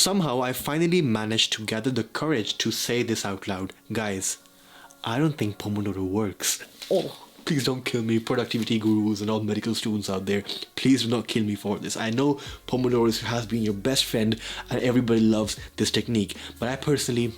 Somehow I finally managed to gather the courage to say this out loud. Guys, I don't think Pomodoro works. Oh, please don't kill me, productivity gurus and all medical students out there. Please do not kill me for this. I know Pomodoro has been your best friend and everybody loves this technique, but I personally,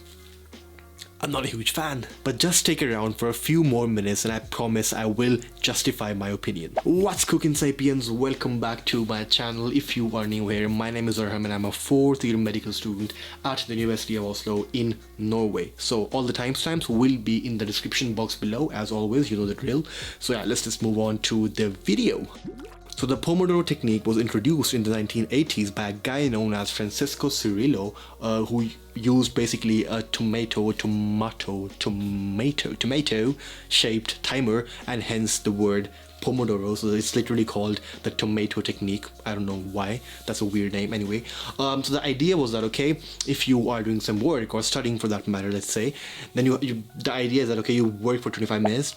I'm not a huge fan. But just stick around for a few more minutes and I promise I will justify my opinion. What's cooking, sapiens? Welcome back to my channel. If you are new here, my name is Arham and I'm a 4th year medical student at the University of Oslo in Norway. So all the timestamps will be in the description box below, as always, you know the drill. So yeah, let's just move on to the video. So the Pomodoro technique was introduced in the 1980s by a guy known as Francesco Cirillo, who used basically a tomato shaped timer, and hence the word Pomodoro. So it's literally called the tomato technique. I don't know why, that's a weird name anyway. So the idea was that, okay, if you are doing some work or studying for that matter, let's say, then the idea is that, okay, you work for 25 minutes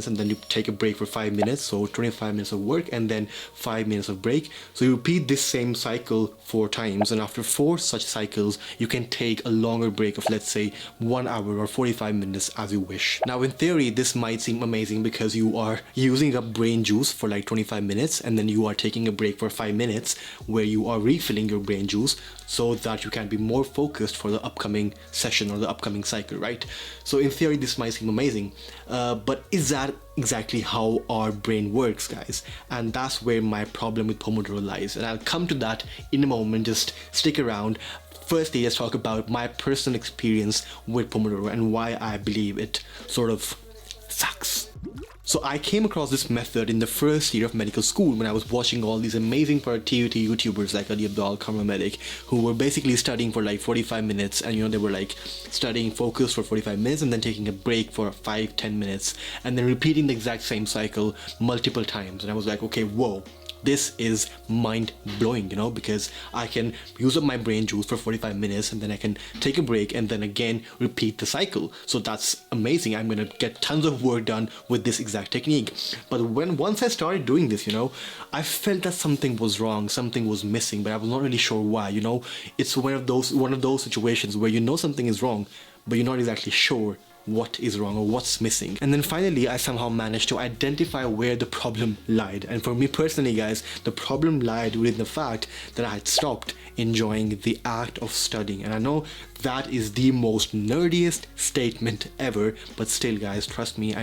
and then you take a break for 5 minutes, so 25 minutes of work and then 5 minutes of break. So you repeat this same cycle 4 times, and after 4 such cycles you can take a longer break of, let's say, 1 hour or 45 minutes as you wish. Now in theory this might seem amazing because you are using up brain juice for like 25 minutes and then you are taking a break for 5 minutes where you are refilling your brain juice so that you can be more focused for the upcoming session or the upcoming cycle, right? So in theory this might seem amazing, but is that exactly how our brain works, guys? And that's where my problem with Pomodoro lies, and I'll come to that in a moment. Just stick around. Firstly, let's talk about my personal experience with Pomodoro and why I believe it sort of sucks. So I came across this method in the first year of medical school when I was watching all these amazing productivity YouTubers like arhamedic, who were basically studying for like 45 minutes, and they were like studying focus for 45 minutes and then taking a break for 5-10 minutes and then repeating the exact same cycle multiple times. And I was like, okay, whoa, this is mind-blowing, because I can use up my brain juice for 45 minutes and then I can take a break and then again repeat the cycle. So that's amazing. I'm gonna get tons of work done with this exact technique. But once I started doing this, I felt that something was wrong, something was missing, but I was not really sure why. It's one of those situations where something is wrong, but you're not exactly sure what is wrong or what's missing. And then finally I somehow managed to identify where the problem lied. And for me personally, guys, the problem lied within the fact that I had stopped enjoying the act of studying. And I know that is the most nerdiest statement ever, but still, guys, trust me,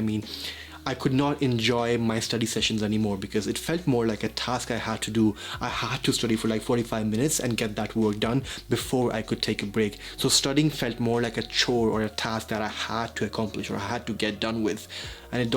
I could not enjoy my study sessions anymore because it felt more like a task I had to do. I had to study for like 45 minutes and get that work done before I could take a break. So studying felt more like a chore or a task that I had to accomplish or I had to get done with. And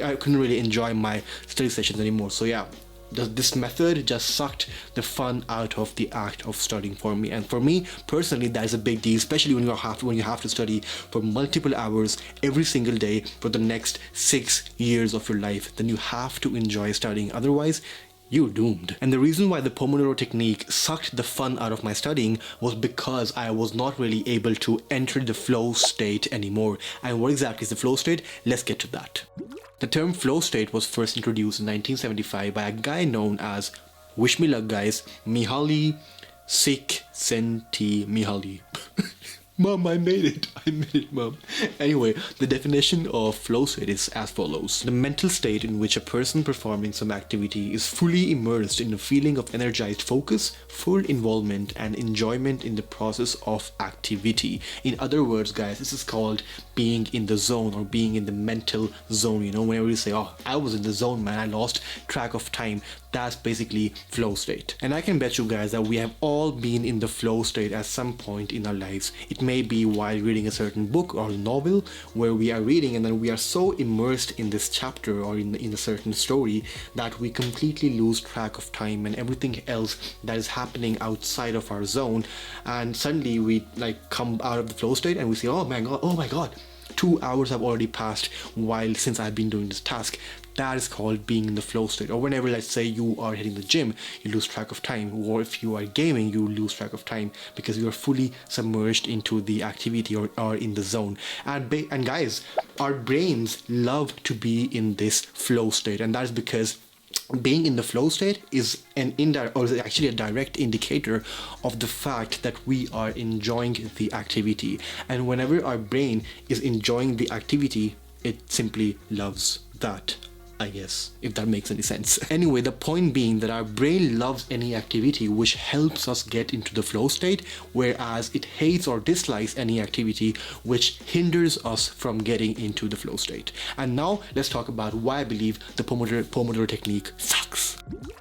I couldn't really enjoy my study sessions anymore. So yeah, this method just sucked the fun out of the act of studying for me. And for me personally, that is a big deal, especially when you have to study for multiple hours every single day for the next 6 years of your life. Then you have to enjoy studying, otherwise you're doomed. And the reason why the Pomodoro technique sucked the fun out of my studying was because I was not really able to enter the flow state anymore. And what exactly is the flow state? Let's get to that. The term flow state was first introduced in 1975 by a guy known as, wish me luck guys, Mihaly Csikszentmihalyi. Mom, I made it, Mom. Anyway, the definition of flow state is as follows. The mental state in which a person performing some activity is fully immersed in a feeling of energized focus, full involvement, and enjoyment in the process of activity. In other words, guys, this is called being in the zone or being in the mental zone. Whenever you say, oh, I was in the zone, man, I lost track of time, that's basically flow state. And I can bet you guys that we have all been in the flow state at some point in our lives. It may be while reading a certain book or novel where we are reading and then we are so immersed in this chapter or in a certain story that we completely lose track of time and everything else that is happening outside of our zone, and suddenly we like come out of the flow state and we say, oh my god, 2 hours have already passed since I've been doing this task. That is called being in the flow state. Or whenever, let's say, you are hitting the gym, you lose track of time. Or if you are gaming, you lose track of time because you are fully submerged into the activity or in the zone. And guys, our brains love to be in this flow state, and that is because being in the flow state is an indirect, or is actually a direct indicator of the fact that we are enjoying the activity. And whenever our brain is enjoying the activity, it simply loves that, I guess, if that makes any sense. Anyway, the point being that our brain loves any activity which helps us get into the flow state, whereas it hates or dislikes any activity which hinders us from getting into the flow state. And now let's talk about why I believe the Pomodoro technique sucks.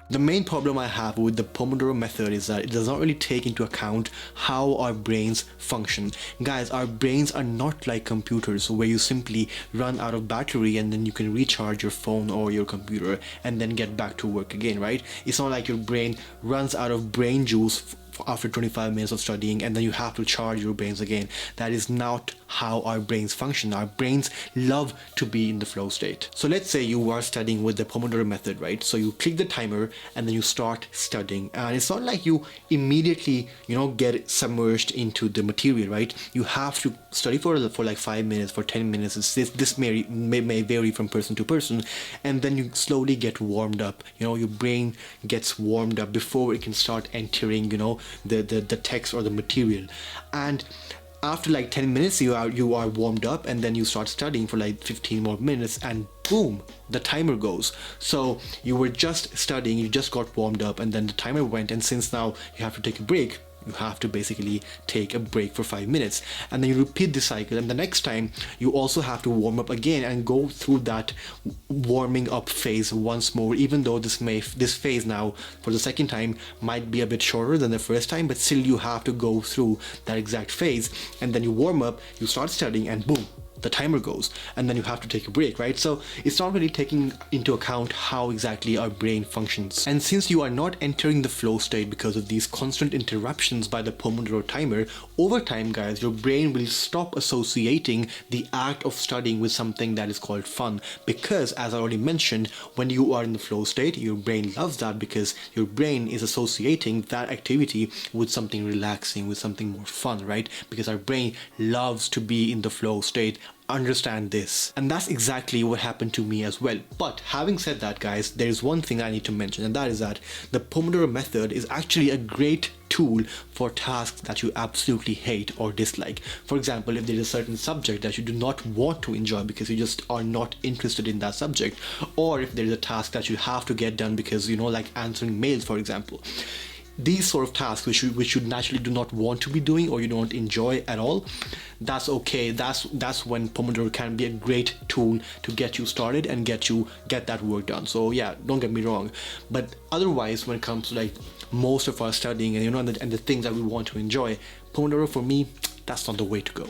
The main problem I have with the Pomodoro method is that it does not really take into account how our brains function. Guys, our brains are not like computers where you simply run out of battery and then you can recharge your phone or your computer and then get back to work again, right? It's not like your brain runs out of brain juice after 25 minutes of studying and then you have to charge your brains again. That is not how our brains function. Our brains love to be in the flow state. So let's say you are studying with the Pomodoro method, right? So you click the timer and then you start studying, and it's not like you immediately, get submerged into the material, right? You have to study for like 5 minutes, for 10 minutes. This may vary from person to person, and then you slowly get warmed up. Your brain gets warmed up before it can start entering the text or the material. And after like 10 minutes you are warmed up, and then you start studying for like 15 more minutes, and boom, the timer goes. So you were just studying, you just got warmed up, and then the timer went, and since now you have to take a break, you have to basically take a break for 5 minutes, and then you repeat the cycle, and the next time you also have to warm up again and go through that warming up phase once more, even though this phase now for the second time might be a bit shorter than the first time, but still you have to go through that exact phase, and then you warm up, you start studying, and boom, the timer goes, and then you have to take a break, right? So it's not really taking into account how exactly our brain functions. And since you are not entering the flow state because of these constant interruptions by the Pomodoro timer, over time, guys, your brain will stop associating the act of studying with something that is called fun, because as I already mentioned, when you are in the flow state, your brain loves that because your brain is associating that activity with something relaxing, with something more fun, right? Because our brain loves to be in the flow state. Understand this. And that's exactly what happened to me as well. But having said that, guys, there is one thing I need to mention, and that is that the Pomodoro method is actually a great tool for tasks that you absolutely hate or dislike. For example, if there is a certain subject that you do not want to enjoy because you just are not interested in that subject, or if there is a task that you have to get done because, like answering mails, for example. These sort of tasks which you naturally do not want to be doing or you don't enjoy at all, that's okay. That's when Pomodoro can be a great tool to get you started and get that work done. So yeah, don't get me wrong, but otherwise, when it comes to like most of our studying and and the things that we want to enjoy, Pomodoro for me, that's not the way to go.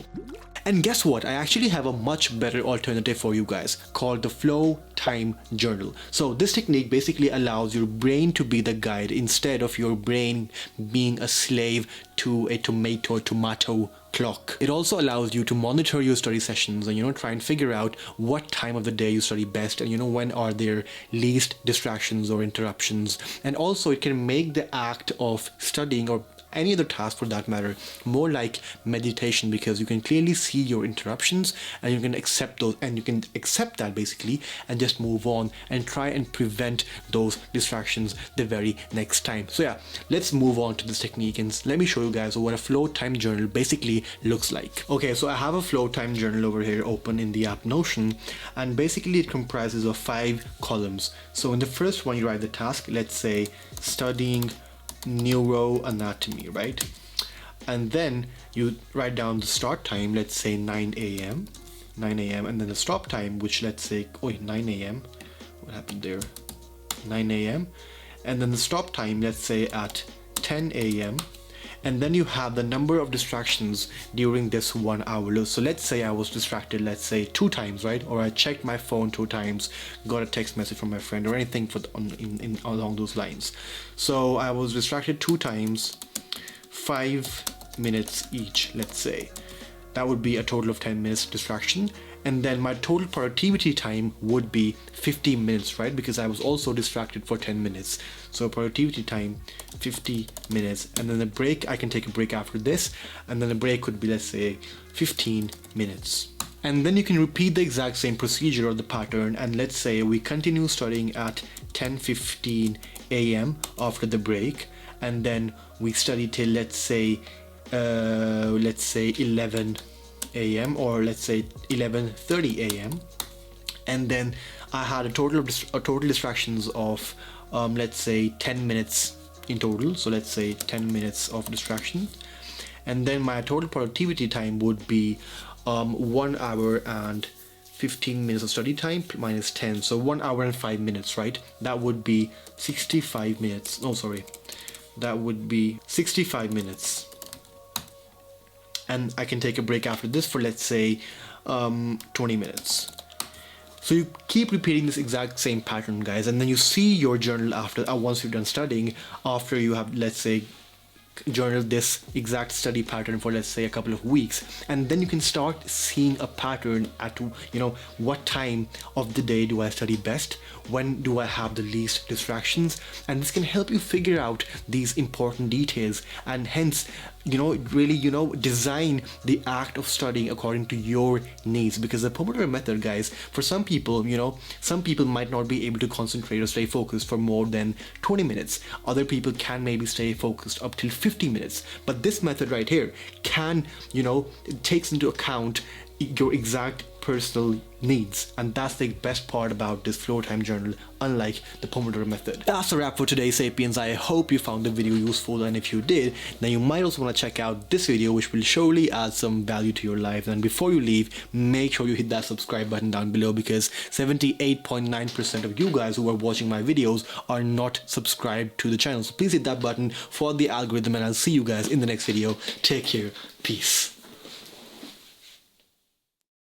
And guess what? I actually have a much better alternative for you guys called the Flow Time Journal. So this technique basically allows your brain to be the guide instead of your brain being a slave to a tomato clock. It also allows you to monitor your study sessions and try and figure out what time of the day you study best and when are there least distractions or interruptions. And also it can make the act of studying or any other task for that matter more like meditation, because you can clearly see your interruptions and you can accept those, and you can accept that basically and just move on and try and prevent those distractions the very next time. So yeah, let's move on to this technique and let me show you guys what a flow time journal basically looks like. Okay, so I have a flow time journal over here open in the app Notion, and basically it comprises of 5 columns. So in the first one you write the task, let's say studying neuroanatomy, right? And then you write down the start time, let's say 9 a.m, and then the stop time, which let's say 9 a.m, what happened there, 9 a.m, and then the stop time, let's say at 10 a.m, and then you have the number of distractions during this 1 hour. So let's say I was distracted, let's say 2 times, right? Or I checked my phone 2 times, got a text message from my friend or anything along those lines. So I was distracted 2 times, 5 minutes each, let's say. That would be a total of 10 minutes distraction. And then my total productivity time would be 50 minutes, right? Because I was also distracted for 10 minutes. So productivity time, 50 minutes. And then the break, I can take a break after this. And then the break could be, let's say, 15 minutes. And then you can repeat the exact same procedure or the pattern, and let's say we continue studying at 10:15 a.m. after the break, and then we study till let's say 11 a.m. or let's say 11:30 a.m. and then I had a total distractions of let's say 10 minutes in total, so let's say 10 minutes of distraction, and then my total productivity time would be 1 hour and 15 minutes of study time minus 10, so 1 hour and 5 minutes, right? That would be 65 minutes. No, sorry, that would be 65 minutes. And I can take a break after this for let's say 20 minutes. So you keep repeating this exact same pattern, guys, and then you see your journal after once you're done studying, after you have let's say journal this exact study pattern for let's say a couple of weeks, and then you can start seeing a pattern at what time of the day do I study best, when do I have the least distractions, and this can help you figure out these important details, and hence really design the act of studying according to your needs. Because the Pomodoro method, guys, for some people, some people might not be able to concentrate or stay focused for more than 20 minutes. Other people can maybe stay focused up till 50 minutes. But this method right here can, it takes into account your exact personal needs, and that's the best part about this flow time journal, unlike the Pomodoro method. That's a wrap for today, Sapiens. I hope you found the video useful, and if you did, then you might also want to check out this video, which will surely add some value to your life. And before you leave, make sure you hit that subscribe button down below, because 78.9% of you guys who are watching my videos are not subscribed to the channel. So please hit that button for the algorithm, and I'll see you guys in the next video. Take care. Peace.